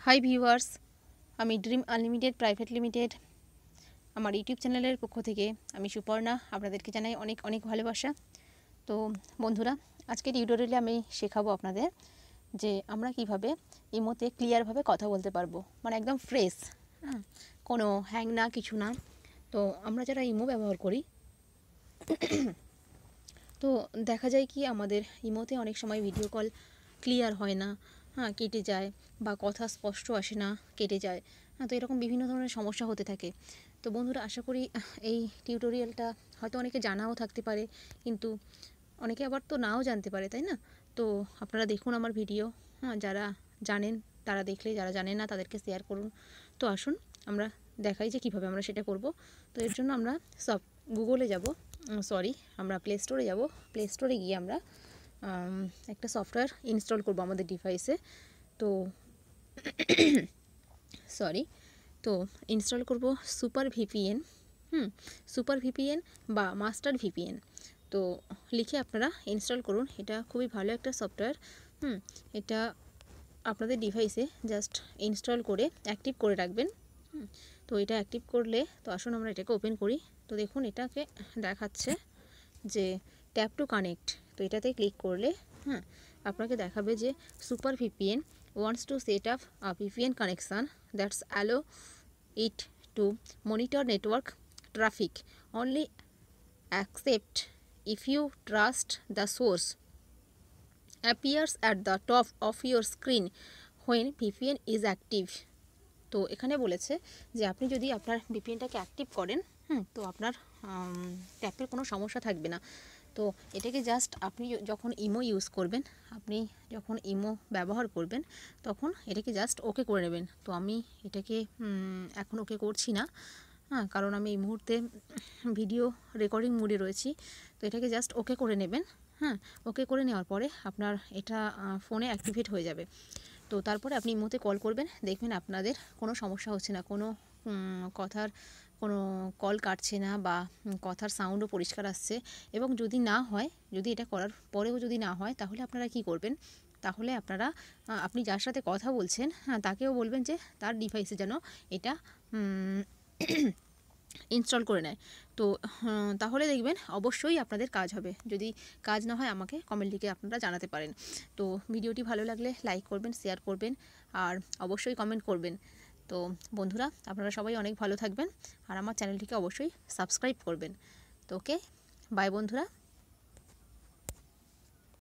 Hi viewers, আমি dream unlimited private limited আমার YouTube চ্যানেলের পক্ষ থেকে আমি সুপর্ণা আপনাদেরকে জানাই অনেক অনেক ভালোবাসা। তো বন্ধুরা, আজকে টিউটোরিয়ালে আমি শেখাবো আপনাদের যে আমরা কিভাবে ইমোতে ক্লিয়ারভাবে কথা বলতে পারবো, মানে একদম ফ্রেশ, কোনো হ্যাং না, কিছু না। তো আমরা যারা ইমো ব্যবহার করি তো দেখা যায় কি আমাদের ইমোতে অনেক সময় ভিডিও কল ক্লিয়ার হয় না, কেটে যায়, বা কথা স্পষ্ট আসে না, কেটে যায়। তো এরকম বিভিন্ন ধরনের সমস্যা হতে থাকে। তো বন্ধুরা, আশা করি এই টিউটোরিয়ালটা হয়তো অনেকে জানাও থাকতে পারে, কিন্তু অনেকে আবার তো নাও জানতে পারে, তাই না? তো আপনারা দেখুন আমার ভিডিও, যারা জানেন তারা দেখলে, যারা জানেন না তাদেরকে শেয়ার করুন। তো আসুন আমরা দেখাই যে কীভাবে আমরা সেটা করব। তো এর জন্য আমরা গুগলে যাব, আমরা প্লে স্টোরে যাব। প্লে স্টোরে গিয়ে আমরা একটা সফটওয়্যার ইনস্টল করব আমাদের ডিভাইসে। তো তো ইনস্টল করব সুপার ভিপিএন, সুপার ভিপিএন বা মাস্টার ভিপিএন। তো লিখে আপনারা ইনস্টল করুন। এটা খুবই ভালো একটা সফটওয়্যার। এটা আপনাদের ডিভাইসে জাস্ট ইনস্টল করে অ্যাক্টিভ করে রাখবেন। তো এটা অ্যাক্টিভ করলে, তো আসুন আমরা এটাকে ওপেন করি। তো দেখুন এটাকে দেখাচ্ছে যে ট্যাপ টু কানেক্ট। তো এটাতে ক্লিক করলে আপনাকে দেখাবে যে super VPN wants to set up a VPN connection that's allow it to monitor network traffic only accept if you trust the source appears at the top of your screen when VPN is active। তো এখানে বলেছে যে আপনি যদি আপনার ভিপিএনটাকে active করেন, তো আপনার ট্যাপের কোনো সমস্যা থাকবে না। তো এটাকে জাস্ট আপনি যখন ইমো ইউজ করবেন, আপনি যখন ইমো ব্যবহার করবেন, তখন এটাকে জাস্ট ওকে করে নেবেন। তো আমি এটাকে এখন ওকে করছি না, কারণ আমি এই মুহূর্তে ভিডিও রেকর্ডিং মোডে রয়েছি। তো এটাকে জাস্ট ওকে করে নেবেন। ওকে করে নেওয়ার পরে আপনার এটা ফোনে অ্যাক্টিভেট হয়ে যাবে। তো তারপরে আপনি ইমোতে কল করবেন, দেখবেন আপনাদের কোনো সমস্যা হচ্ছে না, কোনো কথার কোনো কল কাটছে না, বা কথার সাউন্ডও পরিষ্কার আসছে। এবং যদি না হয়, যদি এটা করার পরেও যদি না হয়, তাহলে আপনারা কি করবেন? তাহলে আপনারা আপনি যার সাথে কথা বলছেন, তাকেও বলবেন যে তার ডিভাইসে যেন এটা ইনস্টল করে নেয়। তো তাহলে দেখবেন অবশ্যই আপনাদের কাজ হবে। যদি কাজ না হয়, আমাকে কমেন্ট লিখে আপনারা জানাতে পারেন। তো ভিডিওটি ভালো লাগলে লাইক করবেন, শেয়ার করবেন, আর অবশ্যই কমেন্ট করবেন। তো বন্ধুরা, আপনারা সবাই অনেক ভালো থাকবেন, আর আমার চ্যানেলটিকে অবশ্যই সাবস্ক্রাইব করবেন। তো ওকে, বাই বন্ধুরা।